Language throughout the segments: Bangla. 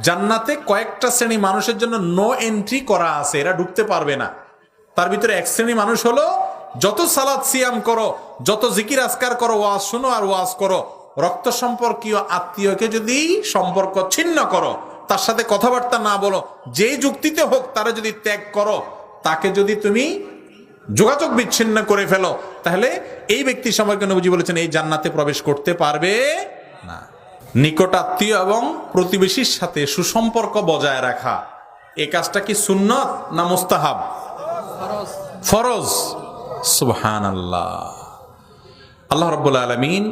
জান্নাতে কয়েকটা শ্রেণী মানুষের জন্য নো এন্ট্রি করা আছে, এরা ঢুকতে পারবে না। তার ভিতরে এক শ্রেণী মানুষ হলো, যত সালাত সিয়াম করো, যত জিকির আজকার করো, ওয়াজ শুনো আর ওয়াজ করো, রক্ত সম্পর্কীয় আত্মীয়কে যদি সম্পর্ক ছিন্ন করো, তার সাথে কথাবার্তা না বলো, যেই যুক্তিতে হোক তারা যদি ত্যাগ করো, তাকে যদি তুমি যোগাযোগ বিচ্ছিন্ন করে ফেলো, তাহলে এই ব্যক্তি সম্পর্কে নবীজি বলেছেন এই জান্নাতে প্রবেশ করতে পারবে না। নিকট আত্মীয় এবং প্রতিবেশীর সাথে সুসম্পর্ক বজায় রাখা, এই কাজটা কি সুন্নত না মুস্তাহাব? ফরজ। সুবহানাল্লাহ। আল্লাহ রাব্বুল আলামিন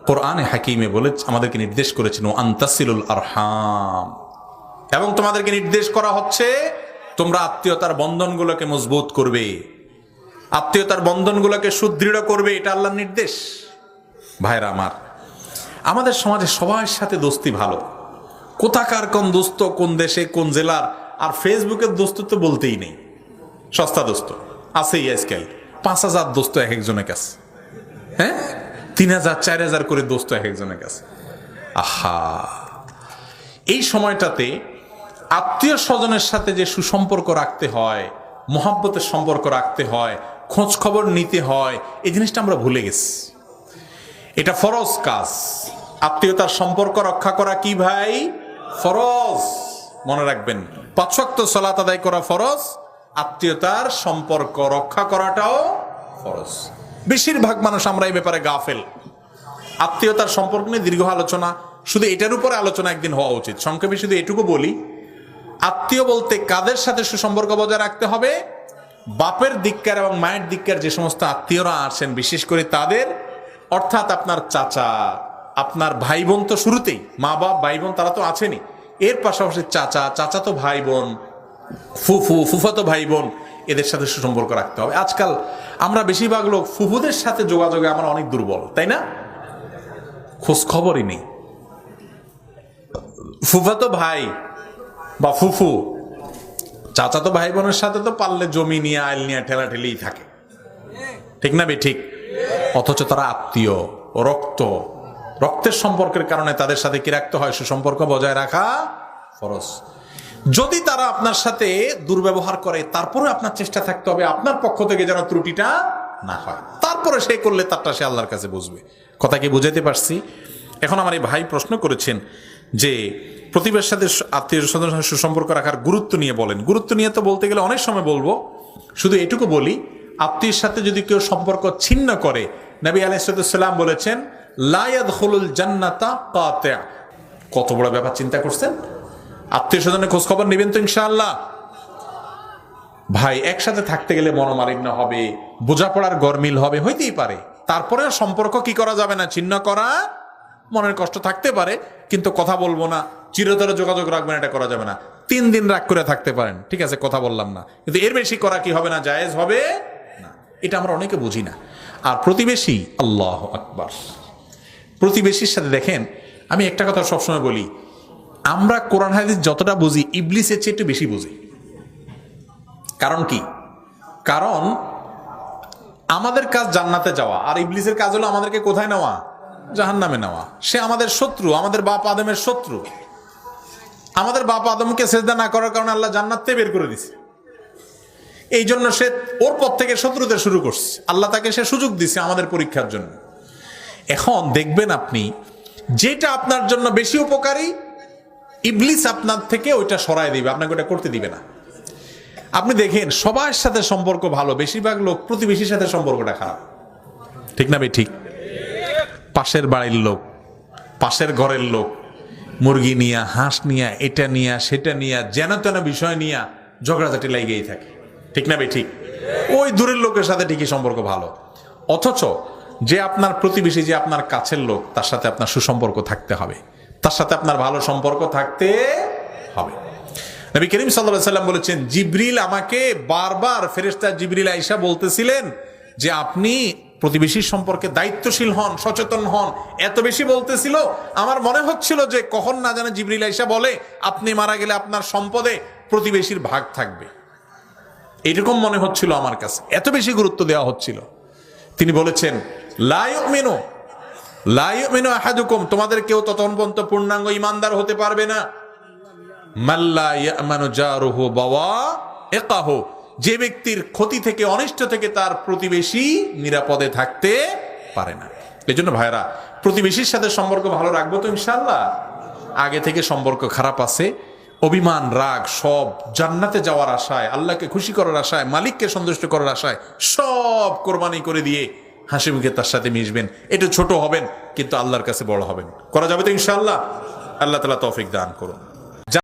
কোরআনে হাকিমে বলে আমাদেরকে নির্দেশ করেছেন আনতাসিলুল আরহাম, এবং তোমাদেরকে নির্দেশ করা হচ্ছে তোমরা আত্মীয়তার বন্ধনগুলোকে মজবুত করবে, আত্মীয়তার বন্ধনগুলোকে সুদৃঢ় করবে, এটা আল্লাহর নির্দেশ। ভাইরা আমার, আমাদের সমাজে সবার সাথে দোস্তি ভালো, কোথাকার কোন দোস্ত, কোন দেশে, কোন জেলার, আর ফেসবুকের দোস্ত তো বলতেই নেই, সস্তা দোস্ত আছেই আজকাল। 5,000 দোস্ত এক একজনের কাছে, হ্যাঁ 3,000 4,000 করে দোস্ত এক একজনের কাছে। আহা, এই সময়টাতে আত্মীয় স্বজনের সাথে যে সুসম্পর্ক রাখতে হয়, মহব্বতের সম্পর্ক রাখতে হয়, খোঁজ খবর নিতে হয়, এই জিনিসটা আমরা ভুলে গেছি। এটা ফরজ কাজ। আত্মীয়তার সম্পর্ক রক্ষা করা কি ভাই? ফরজ। মনে রাখবেন, 5 ওয়াক্ত সালাত আদায় করা ফরজ, আত্মীয়তার সম্পর্ক রক্ষা করাটাও ফরজ। বেশিরভাগ মানুষ আমরা এই ব্যাপারে গাফেল। আত্মীয়তার সম্পর্ক নিয়ে দীর্ঘ আলোচনা, শুধু এটার উপরে আলোচনা একদিন হওয়া উচিত। সংক্ষেপে শুধু এটুকু বলি, আত্মীয় বলতে কাদের সাথে সুসম্পর্ক বজায় রাখতে হবে? বাপের দিককার এবং মায়ের দিককার যে সমস্ত আত্মীয়রা আছেন, বিশেষ করে তাদের, অর্থাৎ আপনার চাচা, আপনার ভাই বোন, তো শুরুতেই মা বাপ ভাই বোন তারা তো আছেনই, এর পাশাপাশি চাচা, চাচাতো ভাই বোন, ফুফু, ফুফাতো ভাই বোন, এদের সাথে সুসম্পর্ক রাখতে হবে। আজকাল আমরা বেশিরভাগ লোক ফুফুদের সাথে যোগাযোগে আমরা অনেক দুর্বল, তাই না? খোঁজ খবরই নেই। ফুফাতো ভাই বা ফুফু, চাচাতো ভাই বোনের সাথে তো পারলে জমি নিয়ে, আইল নিয়ে ঠেলাঠেলি থাকে, ঠিক না বে ঠিক? অথচ তারা আত্মীয়, রক্তের সম্পর্কের কারণে তাদের সাথে কি রাখতে হয়? সুসম্পর্ক বজায় রাখা ফরজ। যদি তারা আপনার সাথে দুর্ব্যবহার করে, তারপরে আপনার চেষ্টা থাকতে হবে আপনার পক্ষ থেকে যেন ত্রুটিটা না হয়। তারপরে সে করলে তারটা সে আল্লাহর কাছে বুঝবে। কথা কি বুঝাতে পারছি? এখন আমার এই ভাই প্রশ্ন করেছেন যে প্রতিবেশীর সাথে আত্মীয় স্বজনের সাথে সুসম্পর্ক রাখার গুরুত্ব নিয়ে বলেন। গুরুত্ব নিয়ে তো বলতে গেলে অনেক সময় বলবো, শুধু এটুকু বলি, আত্মীয়ের সাথে যদি কেউ সম্পর্ক ছিন্ন করে, নবী আলাইহিস সালাম বলেছেন লা ইয়াদখুলুল জান্নাতা কাতিআ। কত বড় ব্যাপার চিন্তা করছেন? আত্মীয় স্বজনের খোঁজ খবর নেবেন তো ইনশাআল্লাহ। ভাই, একসাথে থাকতে গেলে মনোমালিন্য হবে, বোঝাপড়ার গরমিল হবে, হইতেই পারে। তারপরে সম্পর্ক কি করা যাবে না? ছিন্ন করা। মনের কষ্ট থাকতে পারে, কিন্তু কথা বলবো না, চিরতরে যোগাযোগ রাখবেন, এটা করা যাবে না। 3 দিন রাগ করে থাকতে পারেন, ঠিক আছে, কথা বললাম না, কিন্তু এর বেশি করা কি হবে না? জায়েজ হবে না। এটা আমরা অনেকে বুঝি না। আর প্রতিবেশী, আল্লাহু আকবার, প্রতিবেশীর সাথে দেখেন, আমি একটা কথা সবসময় বলি, আমরা কোরআন হাদিস যতটা বুঝি, ইবলিসের চেয়ে একটু বেশি বুঝি। কারণ কি? কারণ আমাদের কাজ জান্নাতে যাওয়া, আর ইবলিসের কাজ হলো আমাদেরকে কোথায় নেওয়া? জাহান্নামে নেওয়া। সে আমাদের শত্রু, আমাদের বাপ আদমের শত্রু। আমাদের বাপ আদমকে সেজদা না করার কারণে আল্লাহ জান্নাত থেকে বের করে দিছে। এই জন্য সে ওর পথ থেকে শত্রুদের শুরু করছে। আল্লাহ তাকে সে সুযোগ দিছে আমাদের পরীক্ষার জন্য। এখন দেখবেন আপনি, যেটা আপনার জন্য বেশি উপকারী, ইবলিস আপনার থেকে ওইটা সরায় দিবে, আপনাকে ওটা করতে দিবে না। আপনি দেখেন সবার সাথে সম্পর্ক ভালো, বেশিরভাগ লোক প্রতিবেশীর সাথে সম্পর্কটা খারাপ, ঠিক না ভাই ঠিক? পাশের বাড়ির লোক, পাশের ঘরের লোক, মুরগি নিয়া, হাঁস নিয়া, এটা নিয়া, সেটা নিয়া, যেন তেন বিষয় নিয়া ঝগড়াঝাটি লাগিয়েই থাকে, ঠিক না ভাই ঠিক? ওই দূরের লোকের সাথে ঠিকই সম্পর্ক ভালো। অথচ যে আপনার প্রতিবেশী, যে আপনার কাছের লোক, তার সাথে আপনার সুসম্পর্ক থাকতে হবে, তার সাথে আপনার ভালো সম্পর্ক থাকতে হবে। নবী করিম সাল্লাল্লাহু আলাইহি ওয়াসাল্লাম বলেছেন, জিবরিল আমাকে বারবার, ফেরেশতা জিবরিল আয়েশা বলতেছিলেন যে আপনি প্রতিবেশীর সম্পর্কে দায়িত্বশীল হন, সচেতন হন। এত বেশি বলতেছিল, আমার মনে হচ্ছিল যে কখন না জানে জিবরিল আয়েশা বলে আপনি মারা গেলে আপনার সম্পদে প্রতিবেশীর ভাগ থাকবে, এরকম মনে হচ্ছিল আমার কাছে, এত বেশি গুরুত্ব দেওয়া হচ্ছিল। তিনি বলেছেন লা ইউমিনু আহাদুকুম, তোমাদের কেউ ততক্ষণ পর্যন্ত পূর্ণাঙ্গ ঈমানদার হতে পারবে না, মাল্লা ইয়ামানু জারুহু বাওয়াইকাহু, যে ব্যক্তির ক্ষতি থেকে, অনিষ্ট থেকে তার প্রতিবেশী নিরাপদে থাকতে পারে না। এজন্য ভাইরা, প্রতিবেশীর সাথে সম্পর্ক ভালো রাখবো তো ইনশাআল্লাহ। আগে থেকে সম্পর্ক খারাপ আছে, অভিমান, রাগ সব জান্নাতে যাওয়ার আশায়, আল্লাহকে খুশি করার আশায়, মালিককে সন্তুষ্ট করার আশায় সব কোরবানি করে দিয়ে হাসি মুখে তার সাথে মিশবেন। একটু ছোট হবেন কিন্তু আল্লাহর কাছে বড় হবেন। করা যাবে তো ইনশাআল্লাহ। আল্লাহ তাআলা তৌফিক দান করুন।